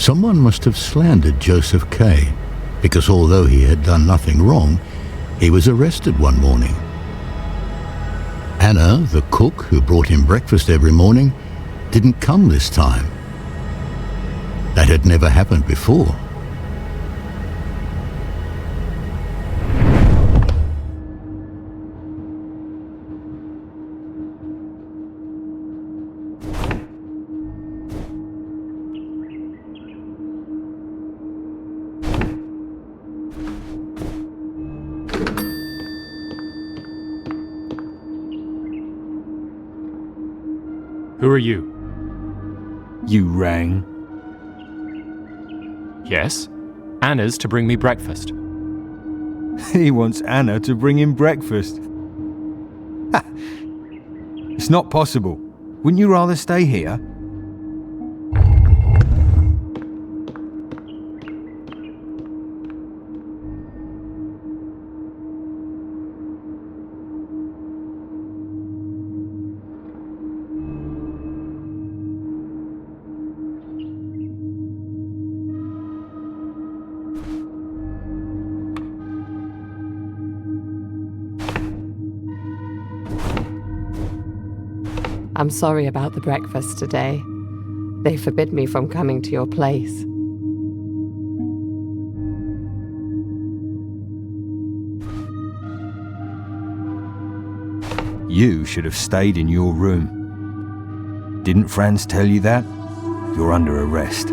Someone must have slandered Joseph K, because although he had done nothing wrong, he was arrested one morning. Anna, the cook who brought him breakfast every morning, didn't come this time. That had never happened before. Who are you? You rang? Yes. Anna's to bring me breakfast. He wants Anna to bring him breakfast. It's not possible. Wouldn't you rather stay here? I'm sorry about the breakfast today. They forbid me from coming to your place. You should have stayed in your room. Didn't Franz tell you that? You're under arrest.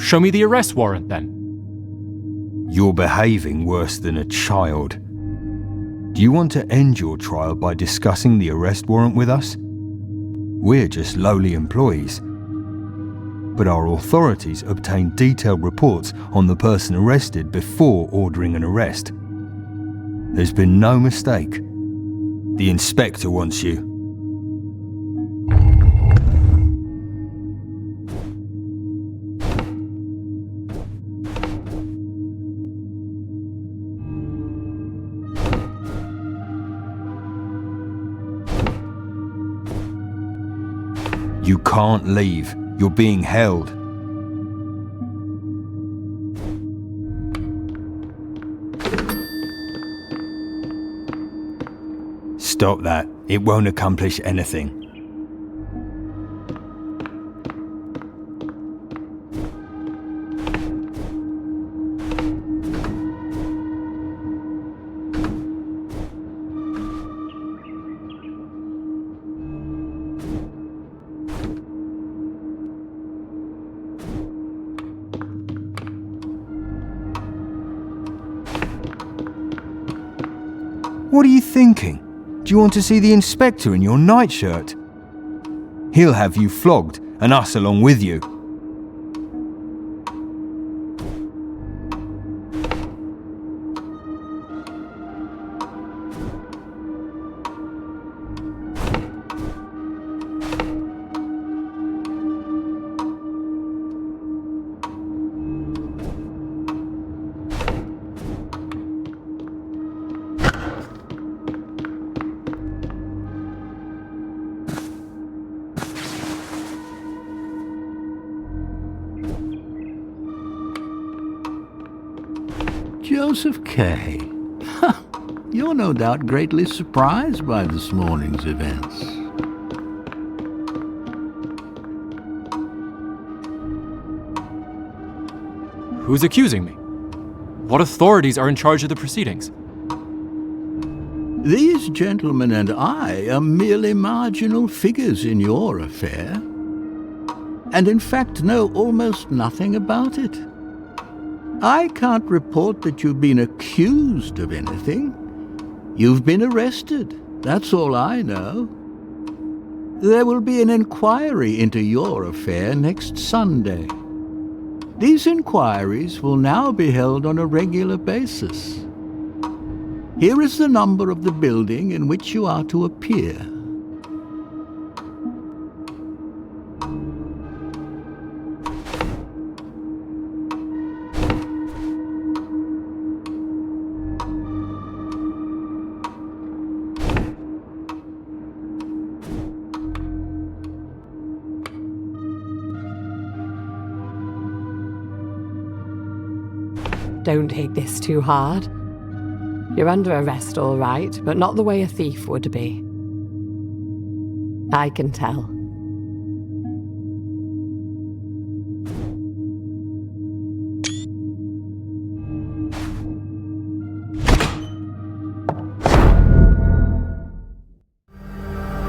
Show me the arrest warrant, then. You're behaving worse than a child. Do you want to end your trial by discussing the arrest warrant with us? We're just lowly employees. But our authorities obtain detailed reports on the person arrested before ordering an arrest. There's been no mistake. The inspector wants you. You can't leave. You're being held. Stop that. It won't accomplish anything. What are you thinking? Do you want to see the inspector in your nightshirt? He'll have you flogged, and us along with you. Joseph K. You're no doubt greatly surprised by this morning's events. Who's accusing me? What authorities are in charge of the proceedings? These gentlemen and I are merely marginal figures in your affair, and in fact know almost nothing about it. I can't report that you've been accused of anything. You've been arrested. That's all I know. There will be an inquiry into your affair next Sunday. These inquiries will now be held on a regular basis. Here is the number of the building in which you are to appear. Don't take this too hard. You're under arrest, all right, but not the way a thief would be. I can tell.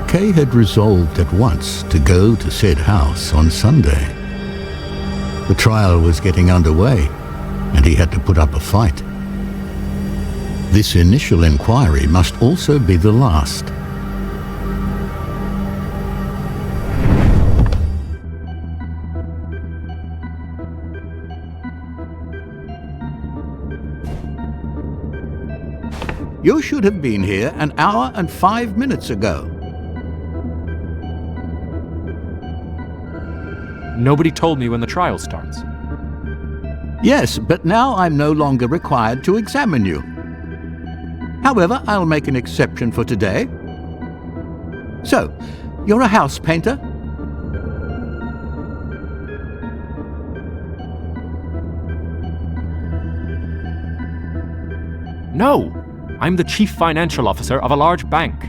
Kay had resolved at once to go to said house on Sunday. The trial was getting underway, and he had to put up a fight. This initial inquiry must also be the last. You should have been here an hour and 5 minutes ago. Nobody told me when the trial starts. Yes, but now I'm no longer required to examine you. However, I'll make an exception for today. So, you're a house painter? No, I'm the chief financial officer of a large bank.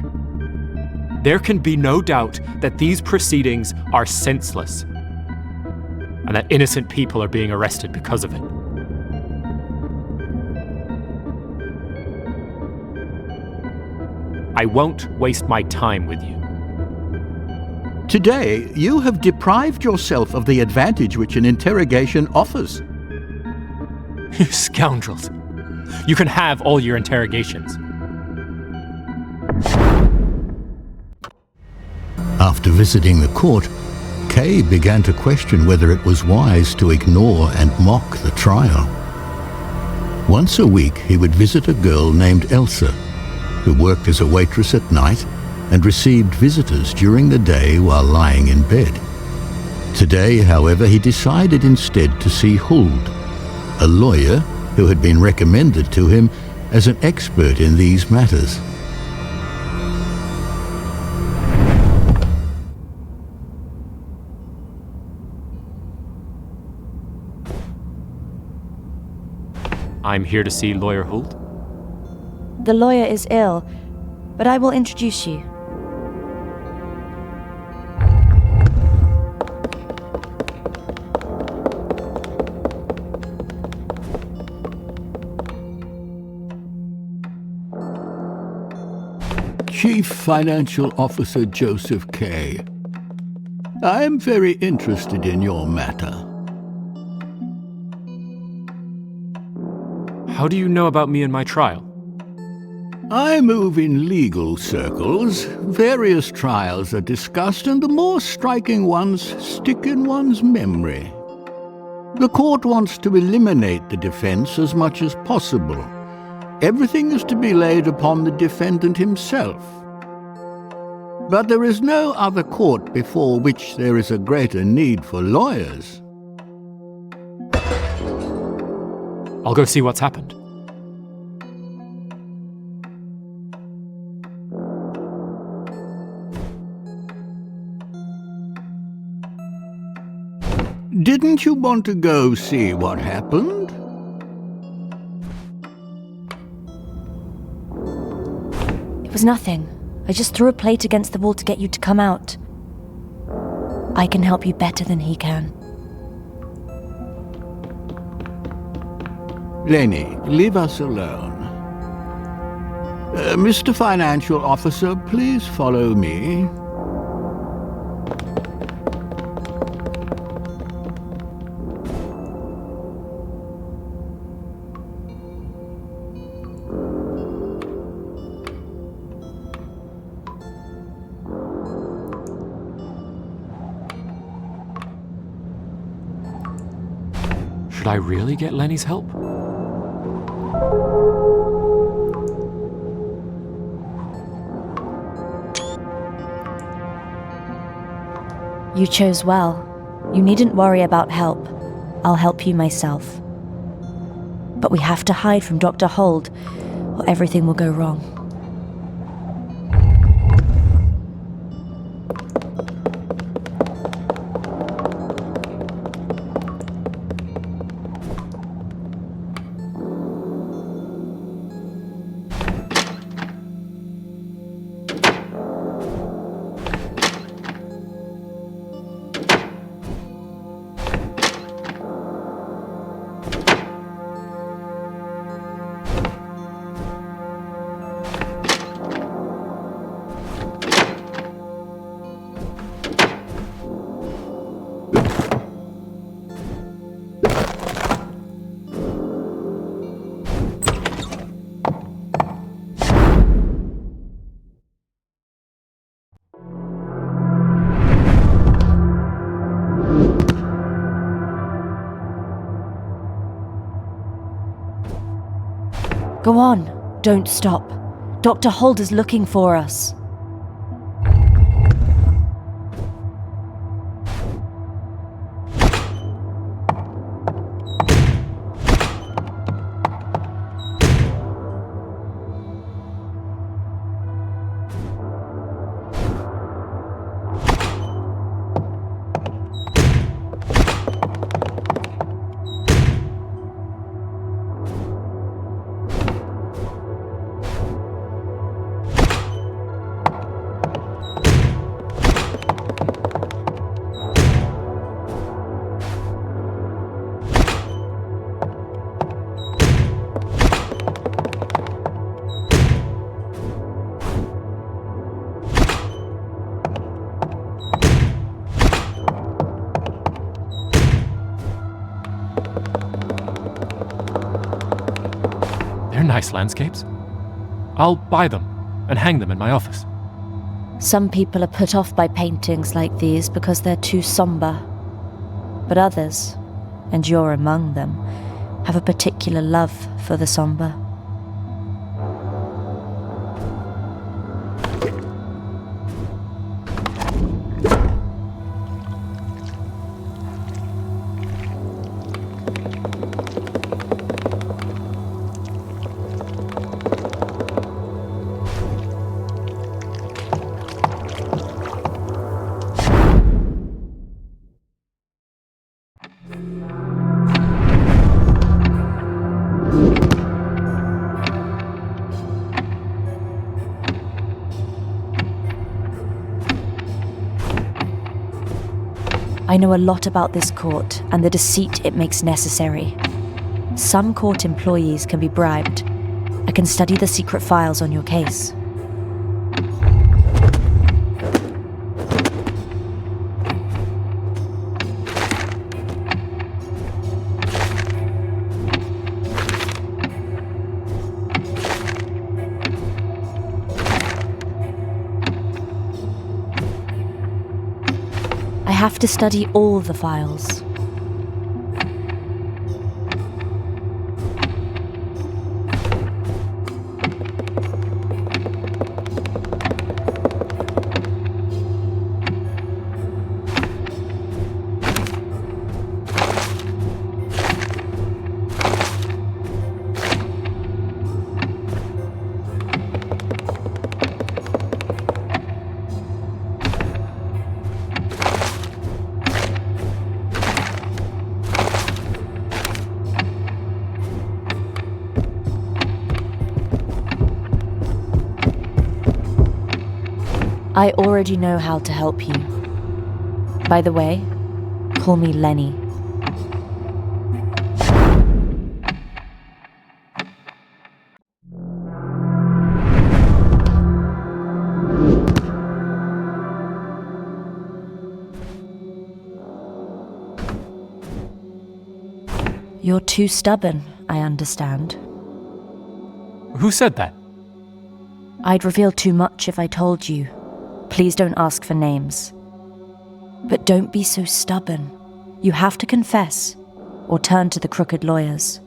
There can be no doubt that these proceedings are senseless, and that innocent people are being arrested because of it. I won't waste my time with you. Today, you have deprived yourself of the advantage which an interrogation offers. You scoundrels. You can have all your interrogations. After visiting the court, Kay began to question whether it was wise to ignore and mock the trial. Once a week, he would visit a girl named Elsa, who worked as a waitress at night and received visitors during the day while lying in bed. Today, however, he decided instead to see Huld, a lawyer who had been recommended to him as an expert in these matters. I'm here to see Lawyer Huld. The lawyer is ill, but I will introduce you. Chief Financial Officer Joseph Kay. I am very interested in your matter. How do you know about me and my trial? I move in legal circles. Various trials are discussed, and the more striking ones stick in one's memory. The court wants to eliminate the defense as much as possible. Everything is to be laid upon the defendant himself. But there is no other court before which there is a greater need for lawyers. I'll go see what's happened. Didn't you want to go see what happened? It was nothing. I just threw a plate against the wall to get you to come out. I can help you better than he can. Lenny, leave us alone. Mr. Financial Officer, please follow me. Should I really get Lenny's help? You chose well. You needn't worry about help. I'll help you myself. But we have to hide from Dr. Huld, or everything will go wrong. Go on, don't stop. Dr. Holt is looking for us. They're nice landscapes. I'll buy them and hang them in my office. Some people are put off by paintings like these because they're too somber. But others, and you're among them, have a particular love for the somber. I know a lot about this court and the deceit it makes necessary. Some court employees can be bribed. I can study the secret files on your case. I have to study all the files. I already know how to help you. By the way, call me Lenny. You're too stubborn, I understand. Who said that? I'd reveal too much if I told you. Please don't ask for names. But don't be so stubborn. You have to confess, or turn to the crooked lawyers.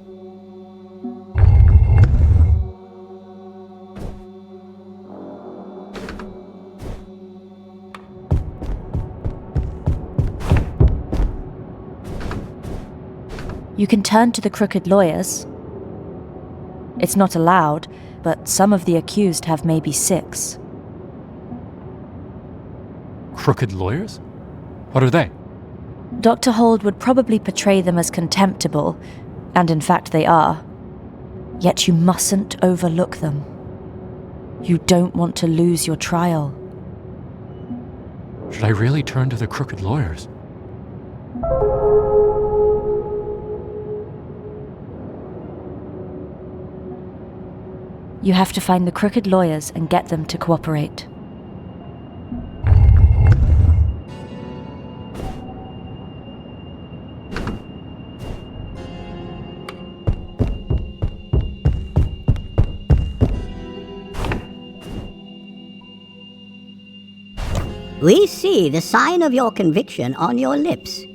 You can turn to the crooked lawyers. It's not allowed, but some of the accused have maybe 6. Crooked lawyers? What are they? Dr. Hold would probably portray them as contemptible, and in fact they are. Yet you mustn't overlook them. You don't want to lose your trial. Should I really turn to the crooked lawyers? You have to find the crooked lawyers and get them to cooperate. We see the sign of your conviction on your lips.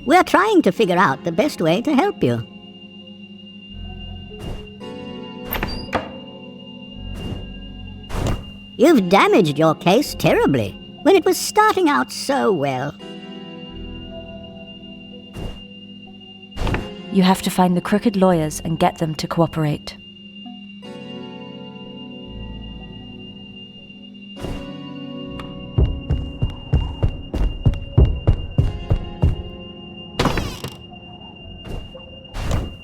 We're trying to figure out the best way to help you. You've damaged your case terribly when it was starting out so well. You have to find the crooked lawyers and get them to cooperate.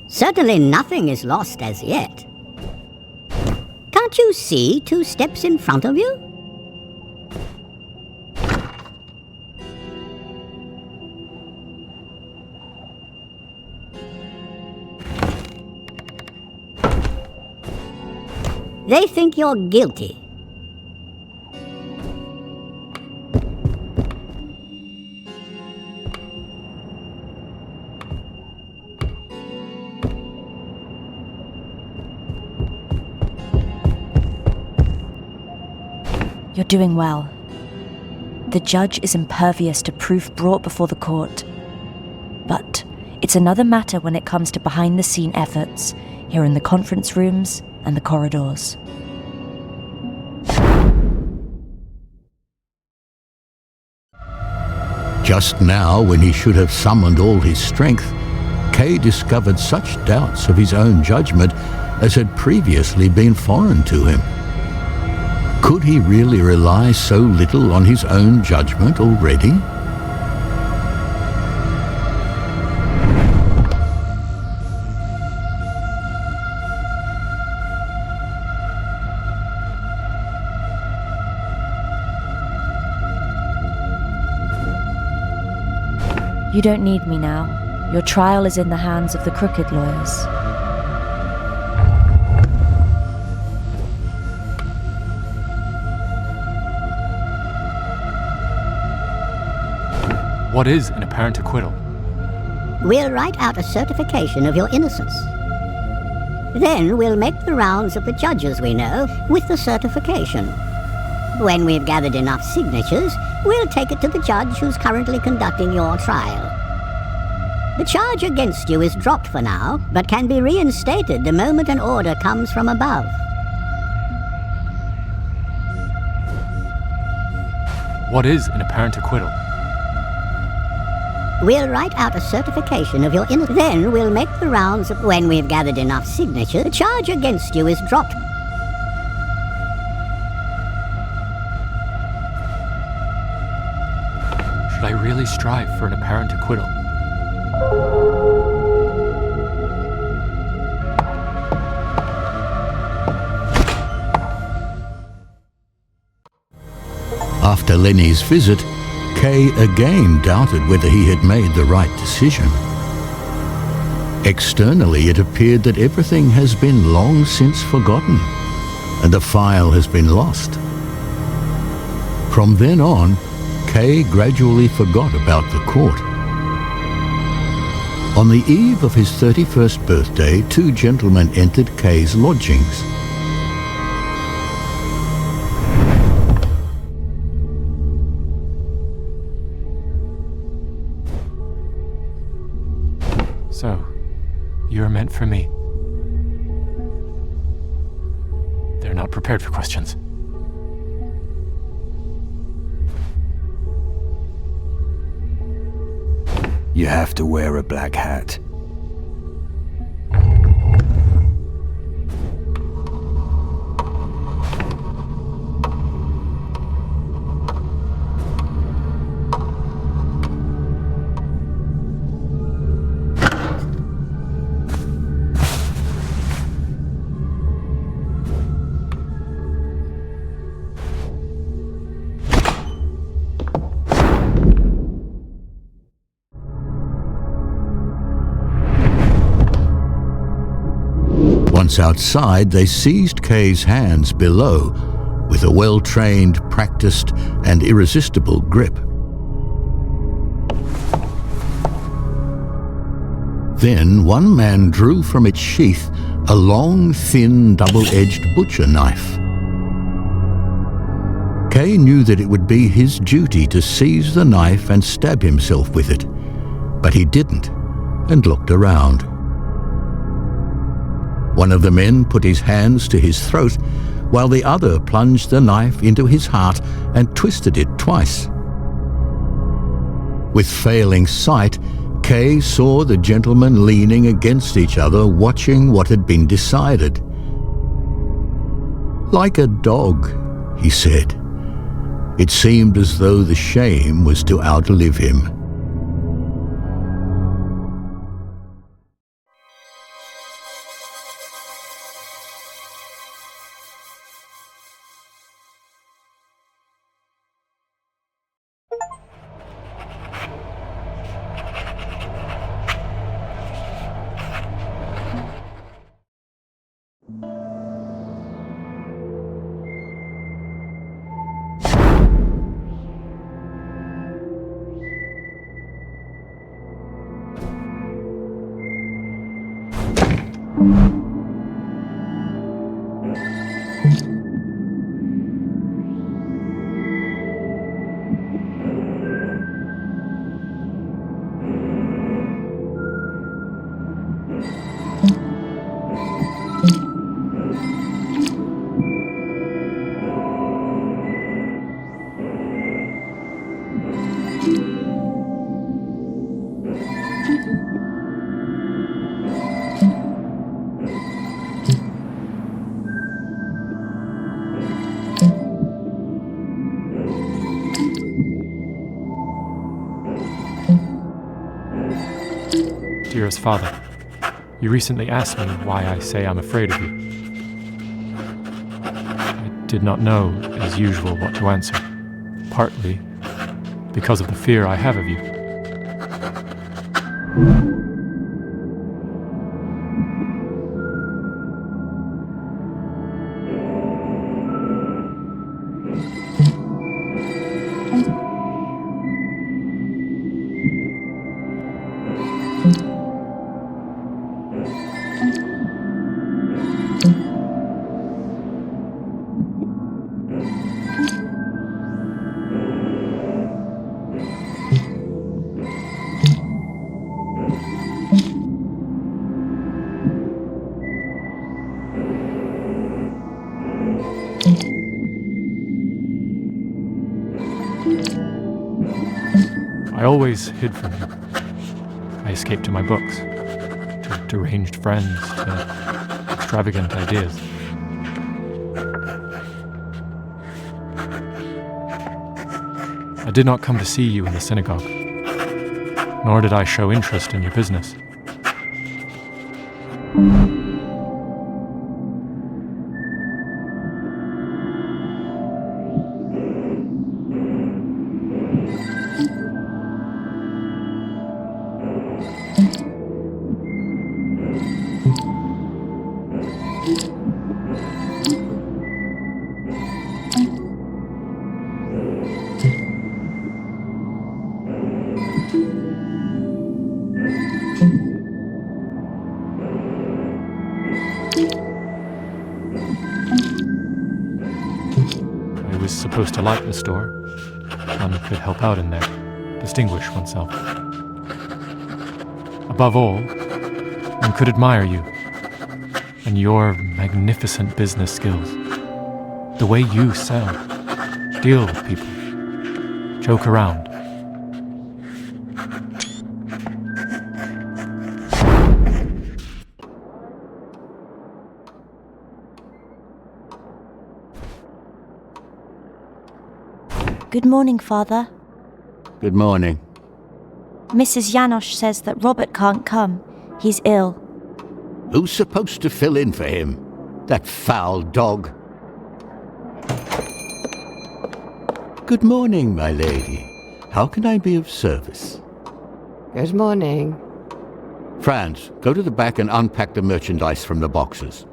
Certainly nothing is lost as yet. Can't you see 2 steps in front of you? They think you're guilty. You're doing well. The judge is impervious to proof brought before the court. But it's another matter when it comes to behind-the-scene efforts here in the conference rooms and the corridors. Just now, when he should have summoned all his strength, Kay discovered such doubts of his own judgment as had previously been foreign to him. Could he really rely so little on his own judgment already? You don't need me now. Your trial is in the hands of the crooked lawyers. What is an apparent acquittal? We'll write out a certification of your innocence. Then we'll make the rounds of the judges we know with the certification. When we've gathered enough signatures, we'll take it to the judge who's currently conducting your trial. The charge against you is dropped for now, but can be reinstated the moment an order comes from above. What is an apparent acquittal? We'll write out a certification of your innocence. Then we'll make the rounds of when we've gathered enough signatures. The charge against you is dropped. Should I really strive for an apparent acquittal? After Lenny's visit, Kay again doubted whether he had made the right decision. Externally, it appeared that everything has been long since forgotten, and the file has been lost. From then on, Kay gradually forgot about the court. On the eve of his 31st birthday, 2 gentlemen entered Kay's lodgings. So, you're meant for me. They're not prepared for questions. You have to wear a black hat. Once outside, they seized Kay's hands below with a well-trained, practiced, and irresistible grip. Then one man drew from its sheath a long, thin, double-edged butcher knife. Kay knew that it would be his duty to seize the knife and stab himself with it, But he didn't, and looked around. One of the men put his hands to his throat, while the other plunged the knife into his heart and twisted it twice. With failing sight, Kay saw the gentlemen leaning against each other, watching what had been decided. "Like a dog," he said. It seemed as though the shame was to outlive him. Dearest Father, you recently asked me why I say I'm afraid of you. I did not know, as usual, what to answer, partly because of the fear I have of you. I always hid from you. I escaped to my books, to deranged friends, to extravagant ideas. I did not come to see you in the synagogue, nor did I show interest in your business. I was supposed to light the store. One could help out in there, distinguish oneself. Above all, one could admire you and your magnificent business skills. The way you sell, deal with people, joke around. Good morning, Father. Good morning. Mrs. Janosch says that Robert can't come. He's ill. Who's supposed to fill in for him? That foul dog. Good morning, my lady. How can I be of service? Good morning. Franz, go to the back and unpack the merchandise from the boxes.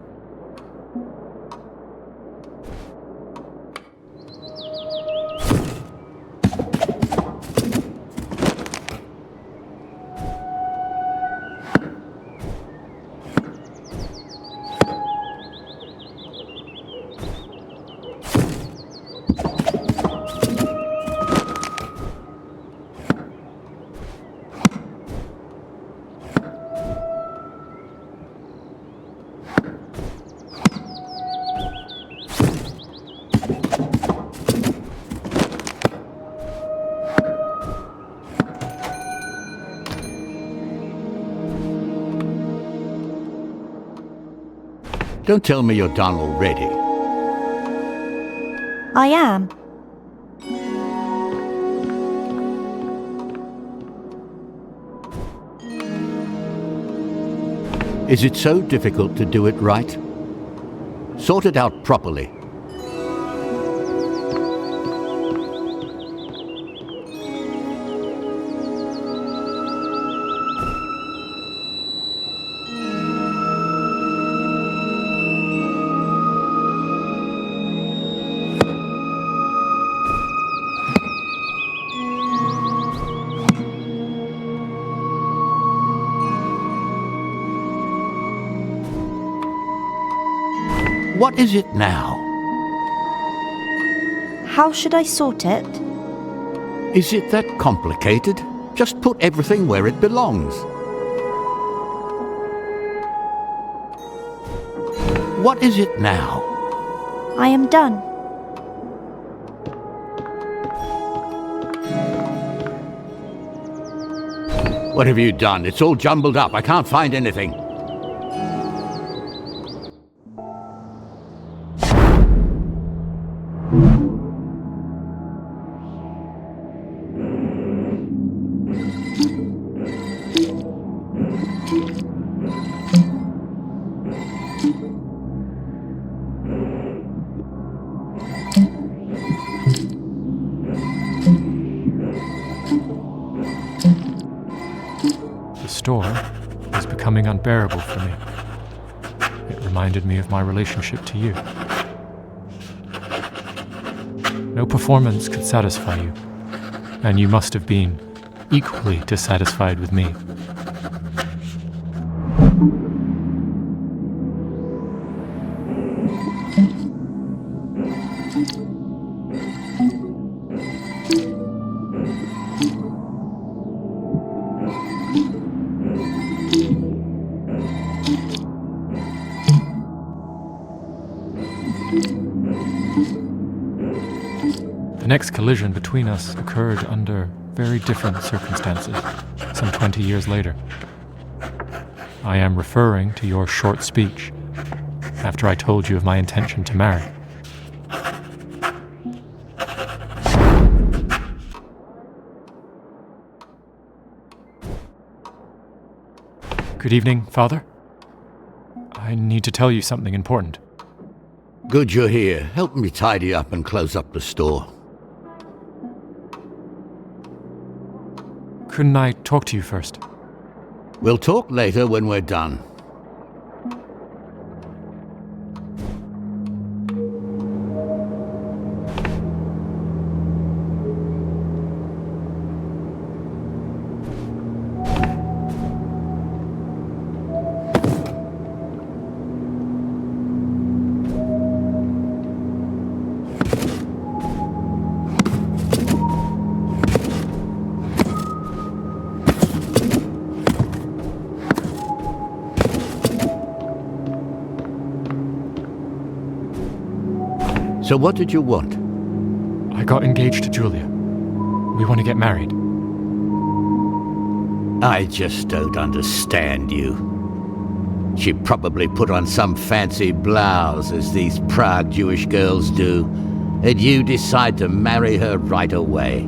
Don't tell me you're done already. I am. Is it so difficult to do it right? Sort it out properly. What is it now? How should I sort it? Is it that complicated? Just put everything where it belongs. What is it now? I am done. What have you done? It's all jumbled up. I can't find anything. The store was becoming unbearable for me. It reminded me of my relationship to you. No performance could satisfy you, and you must have been equally dissatisfied with me. The next collision between us occurred under very different circumstances, some 20 years later. I am referring to your short speech after I told you of my intention to marry. Good evening, Father. I need to tell you something important. Good you're here. Help me tidy up and close up the store. Couldn't I talk to you first? We'll talk later when we're done. So what did you want? I got engaged to Julia. We want to get married. I just don't understand you. She probably put on some fancy blouse, as these Prague Jewish girls do, and you decide to marry her right away.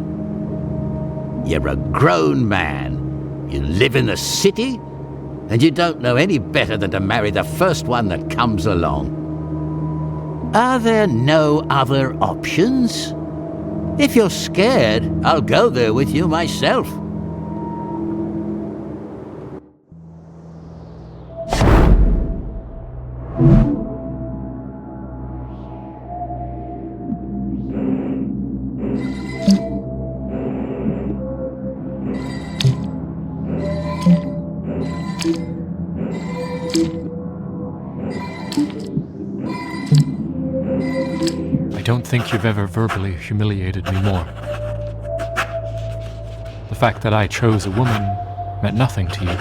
You're a grown man. You live in the city, and you don't know any better than to marry the first one that comes along. Are there no other options? If you're scared, I'll go there with you myself. I don't think you've ever verbally humiliated me more. The fact that I chose a woman meant nothing to you.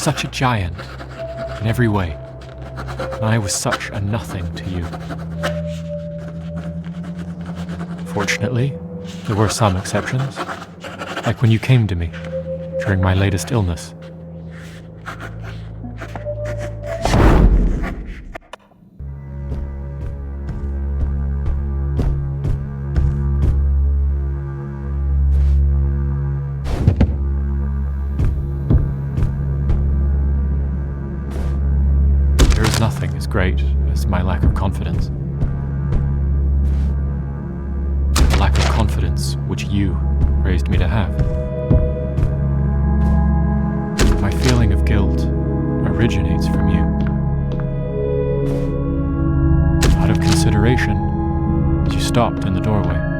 such a giant in every way, and I was such a nothing to you. Fortunately, there were some exceptions, like when you came to me during my latest illness. There is nothing as great as my lack of confidence. The lack of confidence which you raised me to have. My feeling of guilt originates from you. Out of consideration, you stopped in the doorway.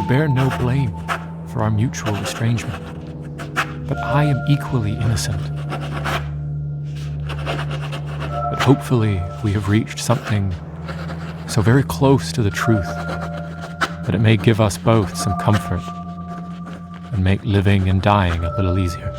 Bear no blame for our mutual estrangement, but I am equally innocent. But hopefully we have reached something so very close to the truth that it may give us both some comfort and make living and dying a little easier.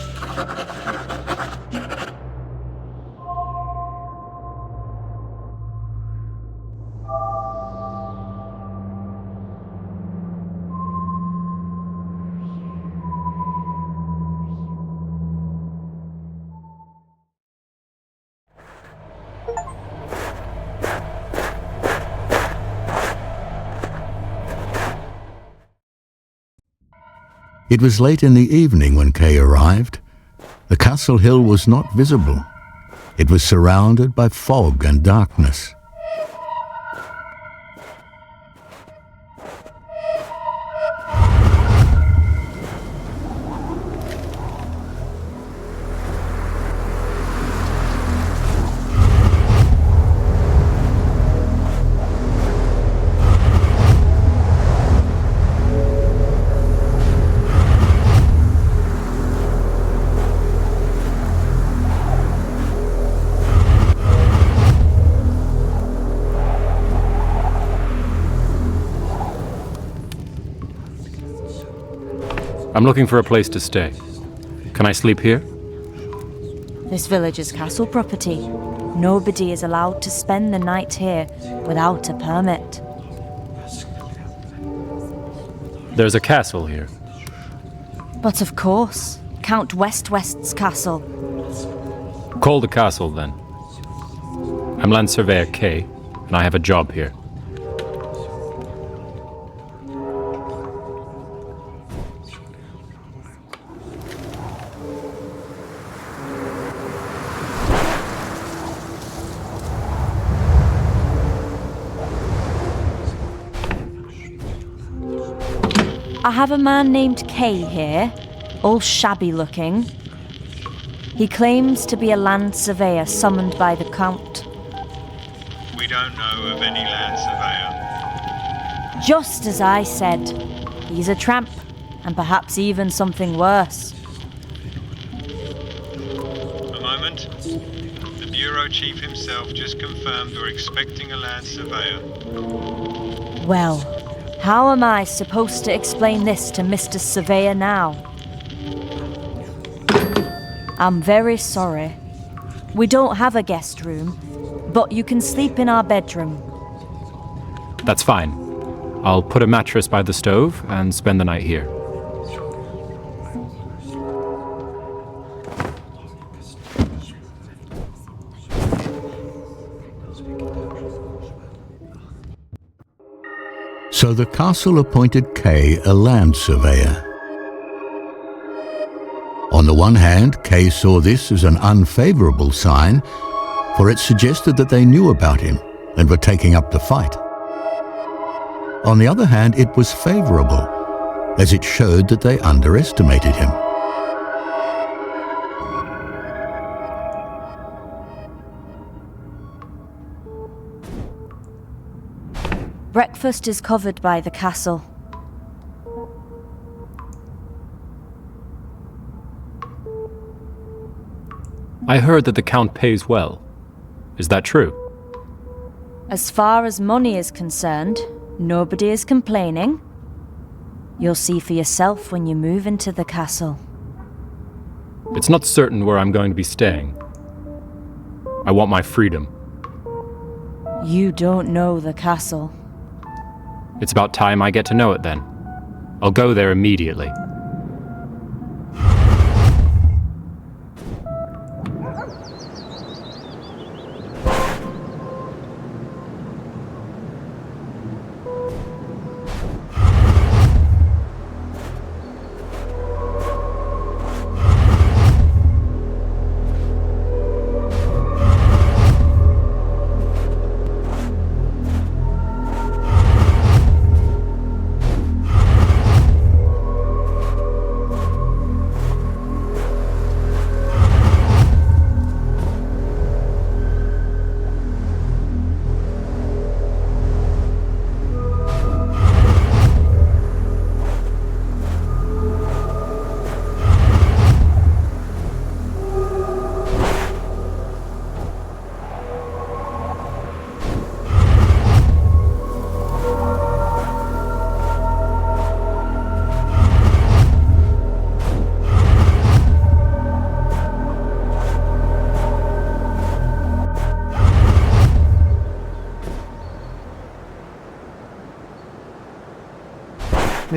It was late in the evening when Kay arrived. The castle hill was not visible. It was surrounded by fog and darkness. I'm looking for a place to stay. Can I sleep here? This village is castle property. Nobody is allowed to spend the night here without a permit. There's a castle here. But of course, Count West's castle. Call the castle, then. I'm Land Surveyor Kay, and I have a job here. I have a man named Kay here, all shabby looking. He claims to be a land surveyor summoned by the Count. We don't know of any land surveyor. Just as I said, he's a tramp, and perhaps even something worse. A moment. The bureau chief himself just confirmed we're expecting a land surveyor. Well, how am I supposed to explain this to Mr. Surveyor now? I'm very sorry. We don't have a guest room, but you can sleep in our bedroom. That's fine. I'll put a mattress by the stove and spend the night here. So the castle appointed Kay a land surveyor. the one hand, Kay saw this as an unfavorable sign, for it suggested that they knew about him and were taking up the fight. On the other hand, it was favorable, as it showed that they underestimated him. Breakfast is covered by the castle. I heard that the Count pays well. Is that true? As far as money is concerned, nobody is complaining. You'll see for yourself when you move into the castle. It's not certain where I'm going to be staying. I want my freedom. You don't know the castle. It's about time I get to know it then. I'll go there immediately.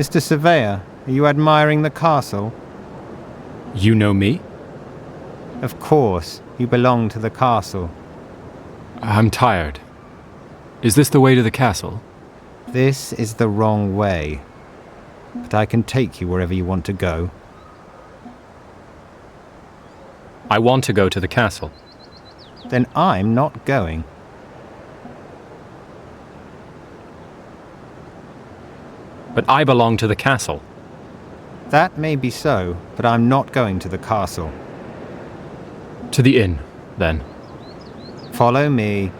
Mr. Surveyor, are you admiring the castle? You know me? Of course, you belong to the castle. I'm tired. Is this the way to the castle? This is the wrong way, but I can take you wherever you want to go. I want to go to the castle. Then I'm not going. But I belong to the castle. That may be so, but I'm not going to the castle. To the inn, then. Follow me.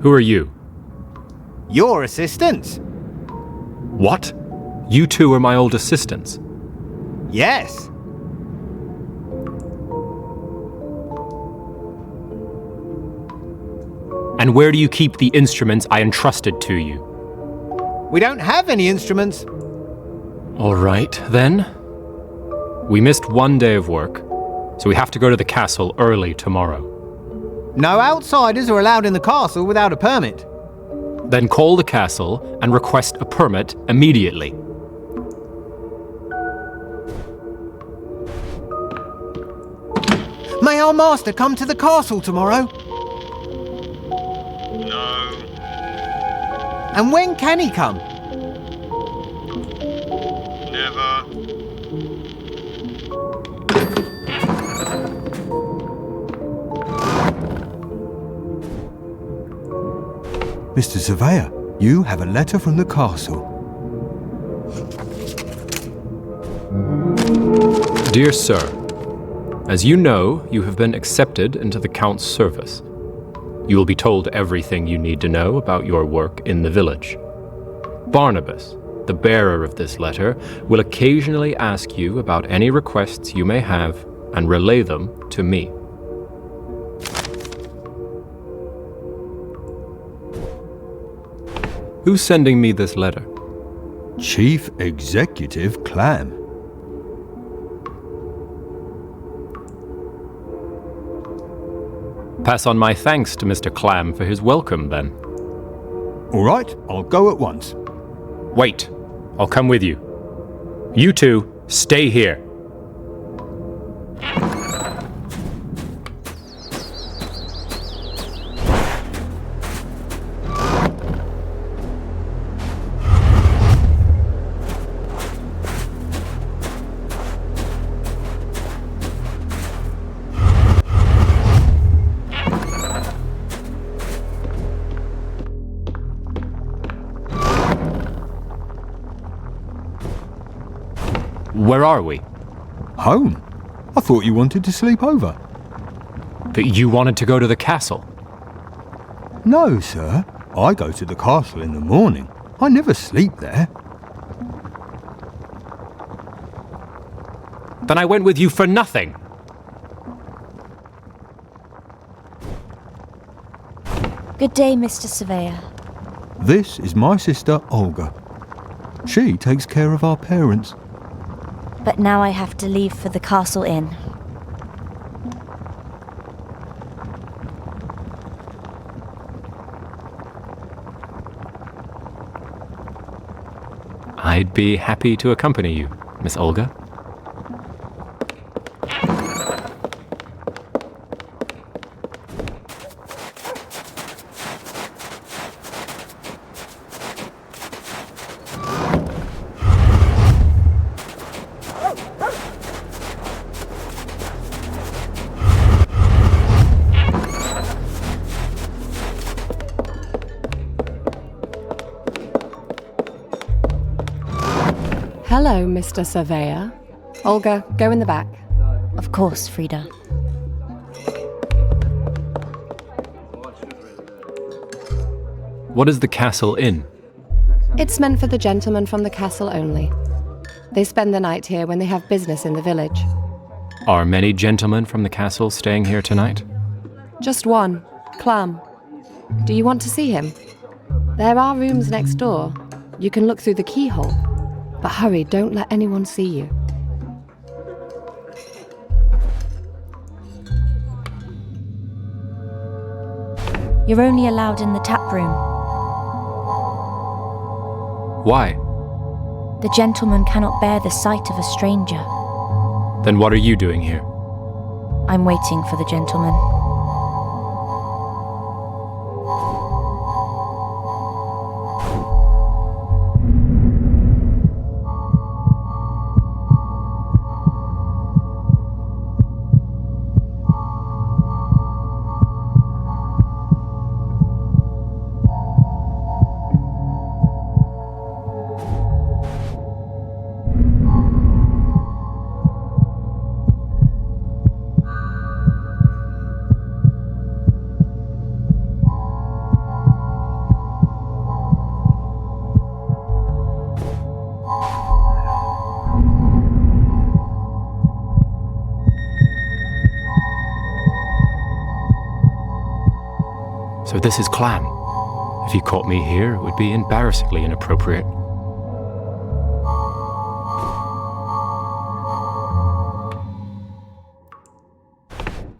Who are you? Your assistants? What? You two are my old assistants. Yes. And where do you keep the instruments I entrusted to you? We don't have any instruments. All right, then. We missed one day of work, so we have to go to the castle early tomorrow. No outsiders are allowed in the castle without a permit. Then call the castle and request a permit immediately. May our master come to the castle tomorrow? No. And when can he come? Never. Mr. Surveyor, you have a letter from the castle. Dear Sir, as you know, you have been accepted into the Count's service. You will be told everything you need to know about your work in the village. Barnabas, the bearer of this letter, will occasionally ask you about any requests you may have and relay them to me. Who's sending me this letter? Chief Executive Clam. Pass on my thanks to Mr. Clam for his welcome, then. All right, I'll go at once. Wait. I'll come with you. You two, stay here. Where are we? Home? I thought you wanted to sleep over. But you wanted to go to the castle. No, sir. I go to the castle in the morning. I never sleep there. Then I went with you for nothing. Good day, Mr. Surveyor. This is my sister, Olga. She takes care of our parents. But now I have to leave for the Castle Inn. I'd be happy to accompany you, Miss Olga. Hello, Mr. Surveyor. Olga, go in the back. Of course, Frida. What is the Castle Inn? It's meant for the gentlemen from the castle only. They spend the night here when they have business in the village. Are many gentlemen from the castle staying here tonight? Just one, Clam. Do you want to see him? There are rooms next door. You can look through the keyhole. But hurry, don't let anyone see you. You're only allowed in the tap room. Why? The gentleman cannot bear the sight of a stranger. Then what are you doing here? I'm waiting for the gentleman. So this is Clam. If you caught me here, it would be embarrassingly inappropriate.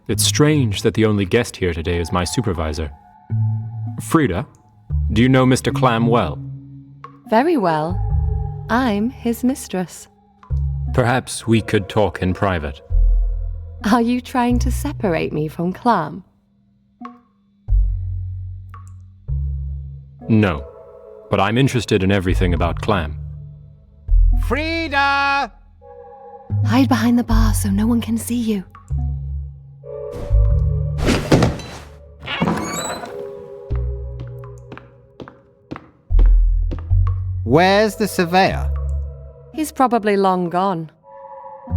It's strange that the only guest here today is my supervisor. Frida, do you know Mr. Clam well? Very well. I'm his mistress. Perhaps we could talk in private. Are you trying to separate me from Clam? No, but I'm interested in everything about Clam. Frida! Hide behind the bar so no one can see you. Where's the surveyor? He's probably long gone.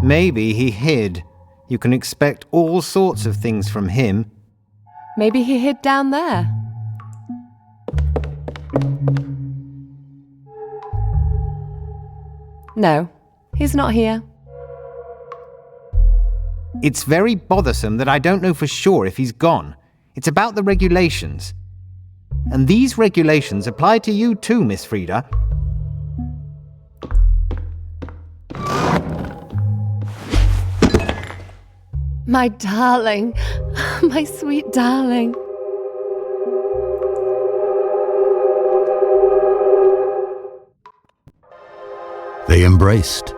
Maybe he hid. You can expect all sorts of things from him. Maybe he hid down there. No, he's not here. It's very bothersome that I don't know for sure if he's gone. It's about the regulations. And these regulations apply to you too, Miss Frida. My darling, my sweet darling. They embraced,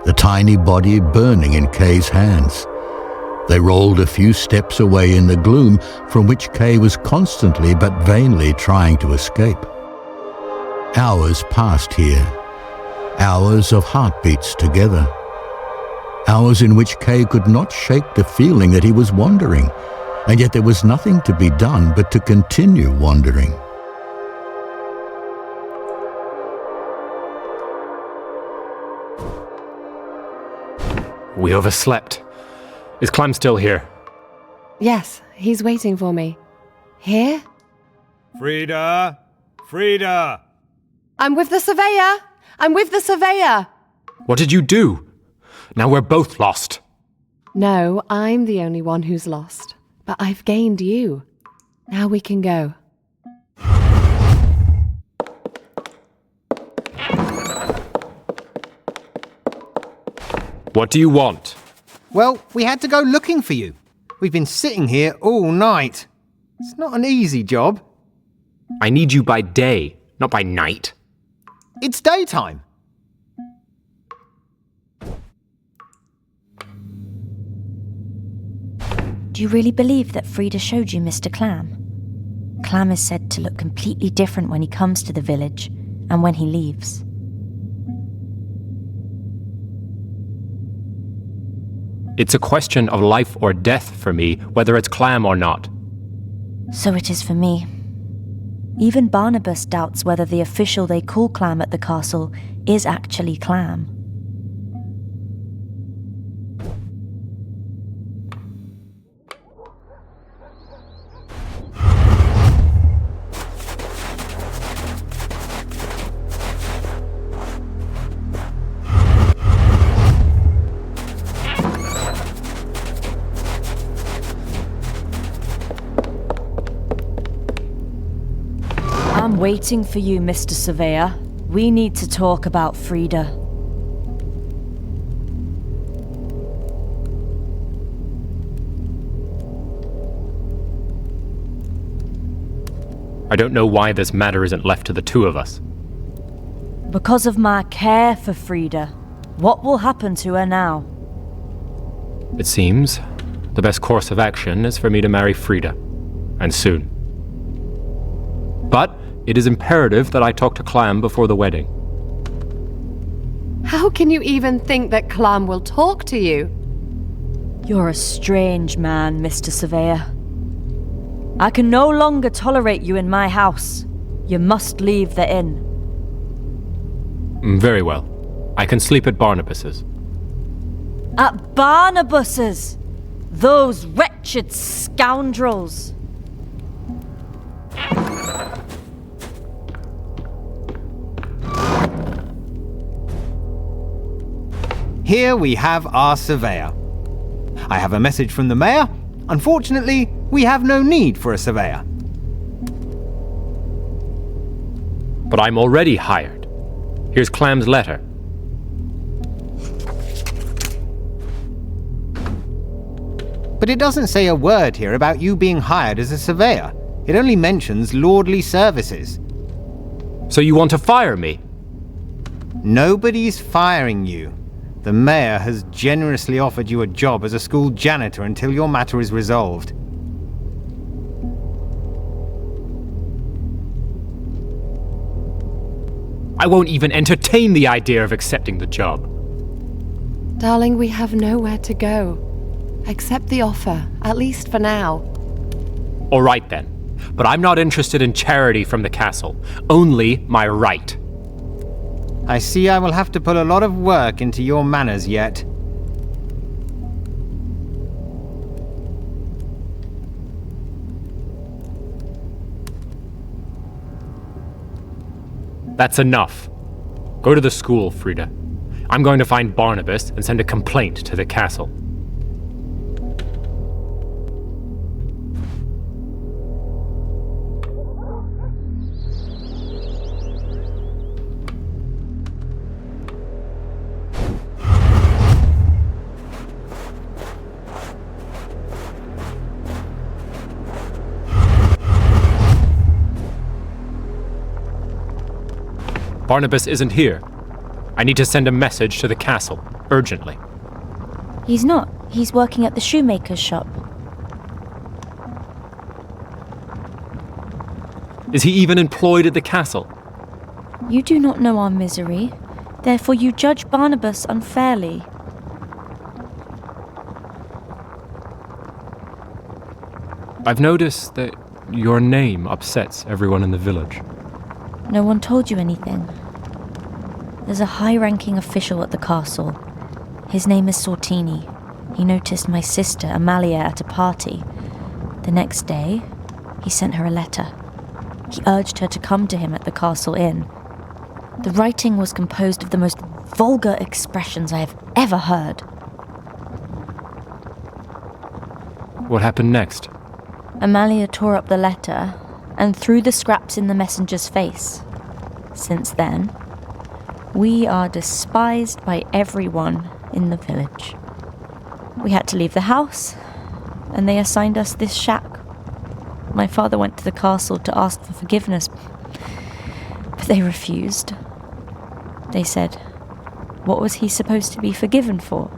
the tiny body burning in Kay's hands. They rolled a few steps away in the gloom from which Kay was constantly but vainly trying to escape. Hours passed here, hours of heartbeats together, hours in which Kay could not shake the feeling that he was wandering, and yet there was nothing to be done but to continue wandering. We overslept. Is Clem still here? Yes, he's waiting for me. Here? Frida! Frida! I'm with the surveyor! I'm with the surveyor! What did you do? Now we're both lost. No, I'm the only one who's lost. But I've gained you. Now we can go. What do you want? Well, we had to go looking for you. We've been sitting here all night. It's not an easy job. I need you by day, not by night. It's daytime. Do you really believe that Frida showed you Mr. Clam? Clam is said to look completely different when he comes to the village and when he leaves. It's a question of life or death for me, whether it's Clam or not. So it is for me. Even Barnabas doubts whether the official they call Clam at the castle is actually Clam. I'm waiting for you, Mr. Surveyor. We need to talk about Frida. I don't know why this matter isn't left to the two of us. Because of my care for Frida. What will happen to her now? It seems the best course of action is for me to marry Frida, and soon. But it is imperative that I talk to Clam before the wedding. How can you even think that Clam will talk to you? You're a strange man, Mr. Surveyor. I can no longer tolerate you in my house. You must leave the inn. Very well. I can sleep at Barnabas's. At Barnabas's? Those wretched scoundrels! Here we have our surveyor. I have a message from the mayor. Unfortunately, we have no need for a surveyor. But I'm already hired. Here's Clam's letter. But it doesn't say a word here about you being hired as a surveyor. It only mentions lordly services. So you want to fire me? Nobody's firing you. The mayor has generously offered you a job as a school janitor until your matter is resolved. I won't even entertain the idea of accepting the job. Darling, we have nowhere to go. Accept the offer, at least for now. All right then. But I'm not interested in charity from the castle. Only my right. I see I will have to put a lot of work into your manners yet. That's enough. Go to the school, Frida. I'm going to find Barnabas and send a complaint to the castle. Barnabas isn't here. I need to send a message to the castle, urgently. He's not. He's working at the shoemaker's shop. Is he even employed at the castle? You do not know our misery. Therefore you judge Barnabas unfairly. I've noticed that your name upsets everyone in the village. No one told you anything. There's a high-ranking official at the castle. His name is Sortini. He noticed my sister, Amalia, at a party. The next day, he sent her a letter. He urged her to come to him at the castle inn. The writing was composed of the most vulgar expressions I have ever heard. What happened next? Amalia tore up the letter and threw the scraps in the messenger's face. Since then, we are despised by everyone in the village. We had to leave the house, and they assigned us this shack. My father went to the castle to ask for forgiveness, but they refused. They said, what was he supposed to be forgiven for?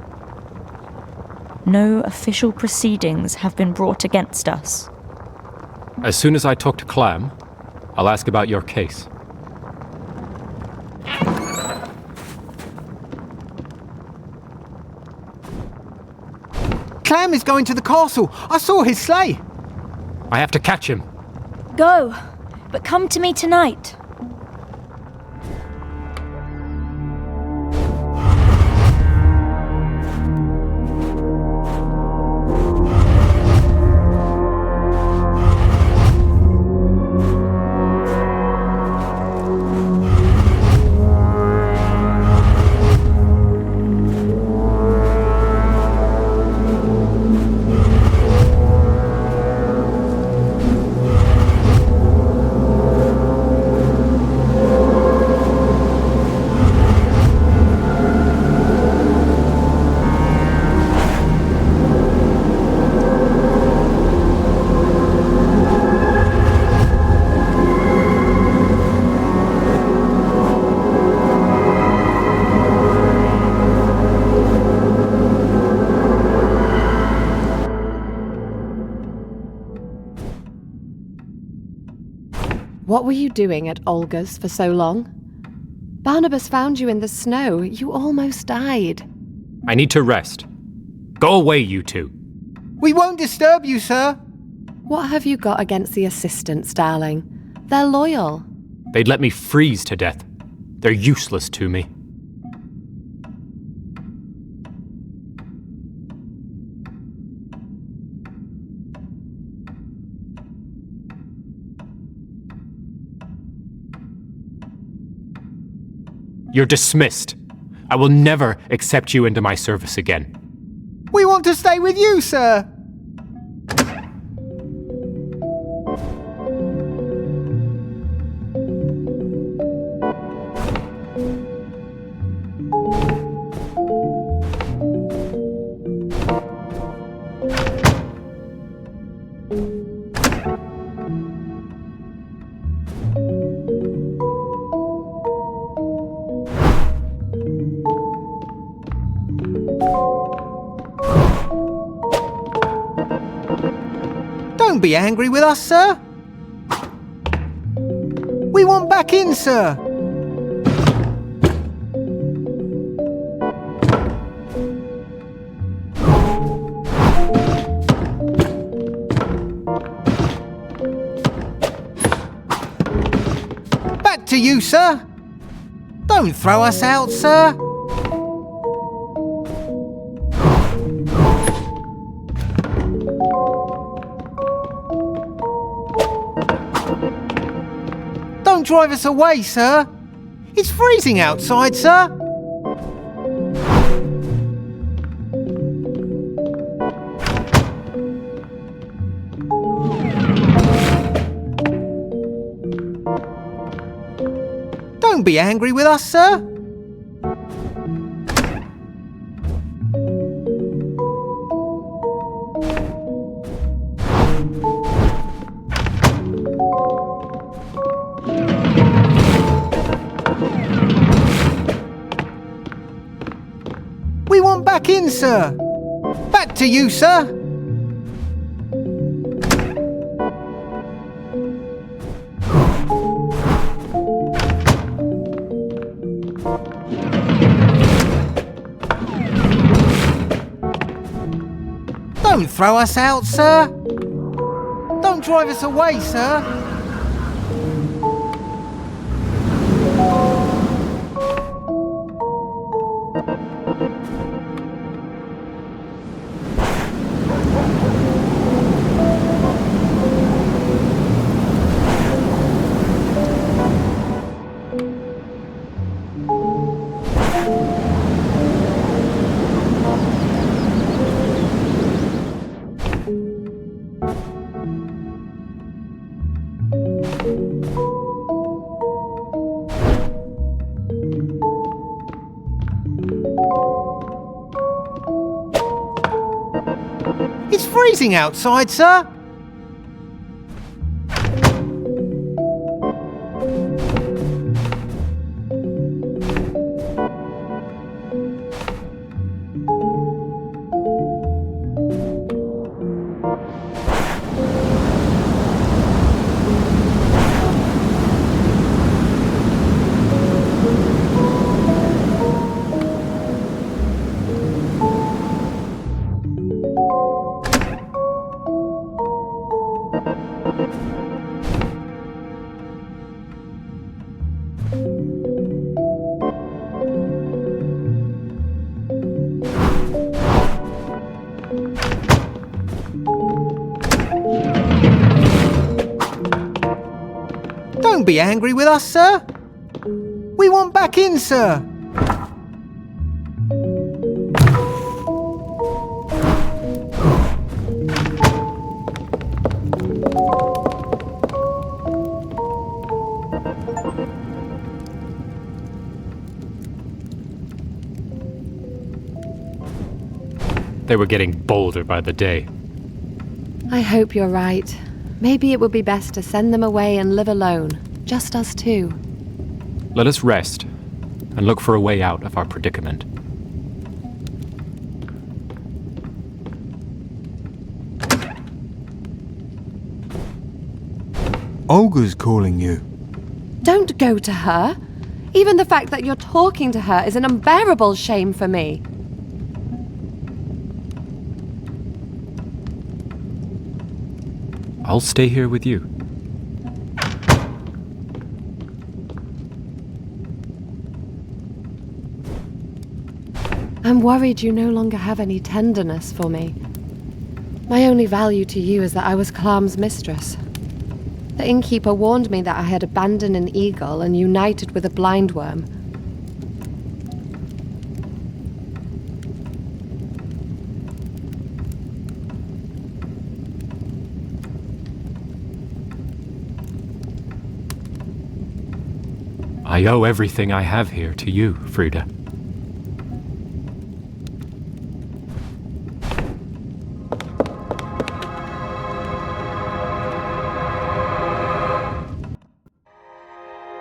No official proceedings have been brought against us. As soon as I talk to Clam, I'll ask about your case. Clam is going to the castle. I saw his sleigh. I have to catch him. Go, but come to me tonight. What were you doing at Olga's for so long? Barnabas found you in the snow. You almost died. I need to rest. Go away, you two. We won't disturb you, sir. What have you got against the assistants, darling? They're loyal. They'd let me freeze to death. They're useless to me. You're dismissed. I will never accept you into my service again. We want to stay with you, sir. Don't be angry with us, sir. We want back in, sir. Back to you, sir. Don't throw us out, sir. Don't drive us away, sir. It's freezing outside, sir. Don't be angry with us, sir. want back in, sir. Back to you, sir. Don't throw us out, sir. Don't drive us away, sir. It's freezing outside, sir. Don't be angry with us, sir. We want back in, sir. They were getting bolder by the day. I hope you're right. Maybe it would be best to send them away and live alone. Just us two. Let us rest and look for a way out of our predicament. Olga's calling you. Don't go to her. Even the fact that you're talking to her is an unbearable shame for me. I'll stay here with you. I'm worried you no longer have any tenderness for me. My only value to you is that I was Clam's mistress. The innkeeper warned me that I had abandoned an eagle and united with a blindworm. I owe everything I have here to you, Frida.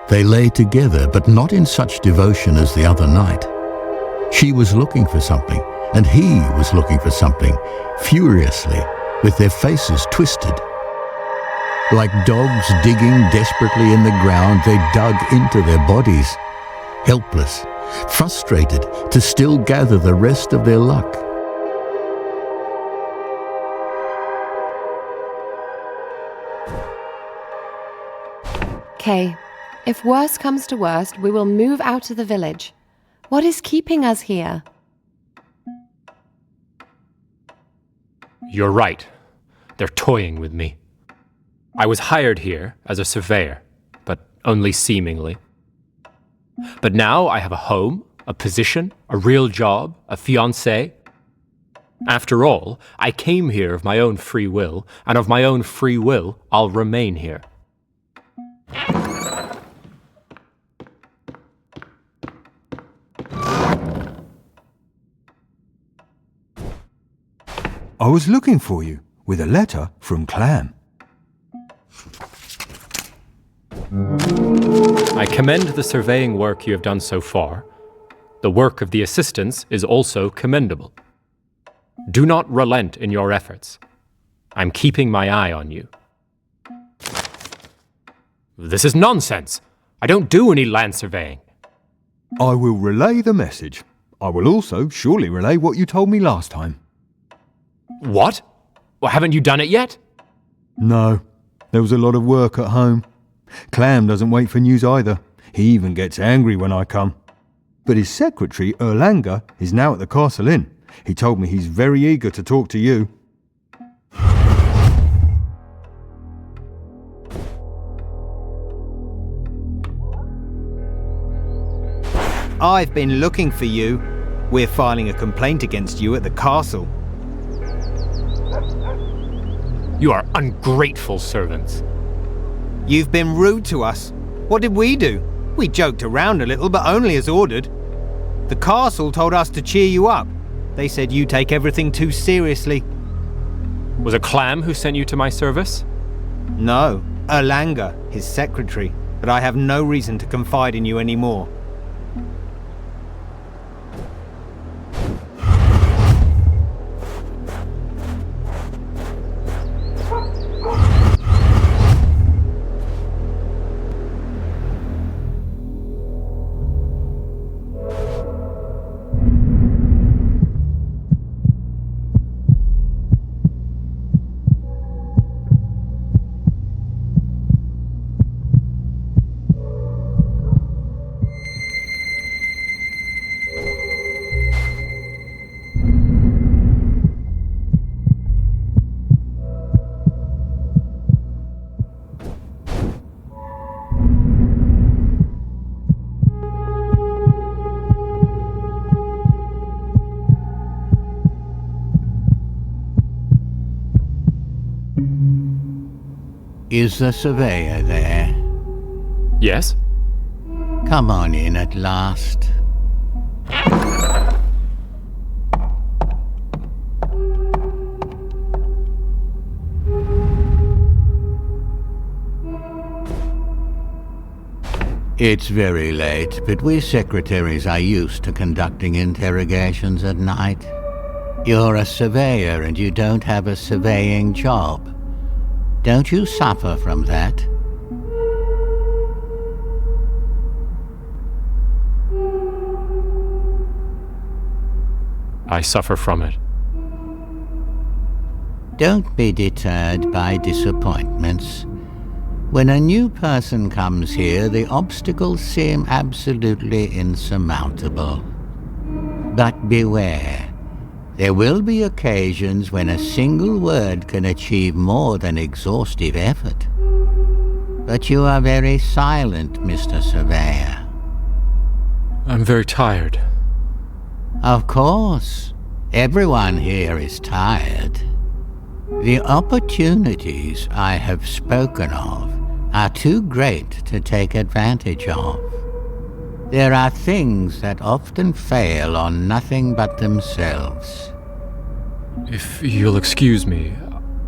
They lay together, but not in such devotion as the other night. She was looking for something, and he was looking for something, furiously, with their faces twisted. Like dogs digging desperately in the ground, they dug into their bodies, helpless, frustrated to still gather the rest of their luck. Kay, if worse comes to worst, we will move out of the village. What is keeping us here? You're right. They're toying with me. I was hired here as a surveyor, but only seemingly. But now I have a home, a position, a real job, a fiancé. After all, I came here of my own free will, and of my own free will, I'll remain here. I was looking for you with a letter from Clam. I commend the surveying work you have done so far, The work of the assistants is also commendable. Do not relent in your efforts. I'm keeping my eye on you. This is nonsense. I don't do any land surveying. I will relay the message. I will also surely relay what you told me last time. What? Well, haven't you done it yet? No, there was a lot of work at home. Clam doesn't wait for news either. He even gets angry when I come. But his secretary, Erlanger, is now at the Castle Inn. He told me he's very eager to talk to you. I've been looking for you. We're filing a complaint against you at the castle. You are ungrateful servants. You've been rude to us. What did we do? We joked around a little, but only as ordered. The castle told us to cheer you up. They said you take everything too seriously. Was it Clam who sent you to my service? No, Erlanger, his secretary. But I have no reason to confide in you anymore. Is the surveyor there? Yes? Come on in at last. It's very late, but we secretaries are used to conducting interrogations at night. You're a surveyor and you don't have a surveying job. Don't you suffer from that? I suffer from it. Don't be deterred by disappointments. When a new person comes here, the obstacles seem absolutely insurmountable. But beware. There will be occasions when a single word can achieve more than exhaustive effort. But you are very silent, Mr. Surveyor. I'm very tired. Of course. Everyone here is tired. The opportunities I have spoken of are too great to take advantage of. There are things that often fail on nothing but themselves. If you'll excuse me,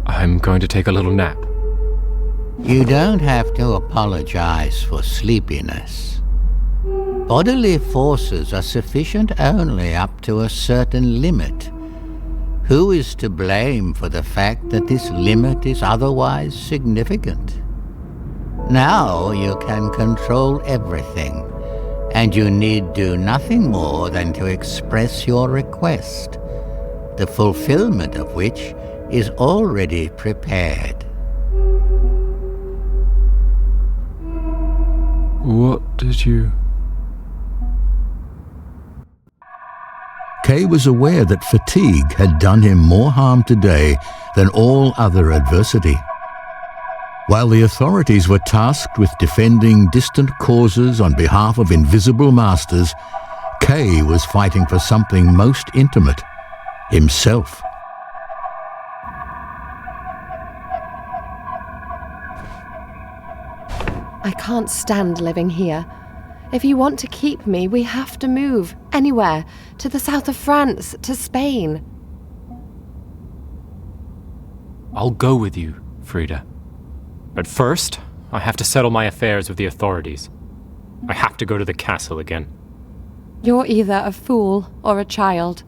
I'm going to take a little nap. You don't have to apologize for sleepiness. Bodily forces are sufficient only up to a certain limit. Who is to blame for the fact that this limit is otherwise significant? Now you can control everything. And you need do nothing more than to express your request, the fulfillment of which is already prepared. What did you... Kay was aware that fatigue had done him more harm today than all other adversity. While the authorities were tasked with defending distant causes on behalf of invisible masters, Kay was fighting for something most intimate, himself. I can't stand living here. If you want to keep me, we have to move. Anywhere. To the south of France, to Spain. I'll go with you, Frida. But first, I have to settle my affairs with the authorities. I have to go to the castle again. You're either a fool or a child.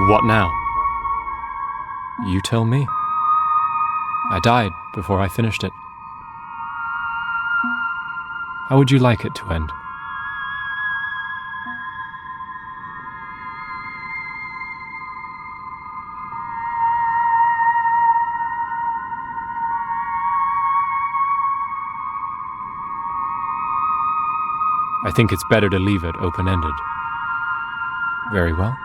What now? You tell me. I died before I finished it. How would you like it to end? I think it's better to leave it open-ended. Very well.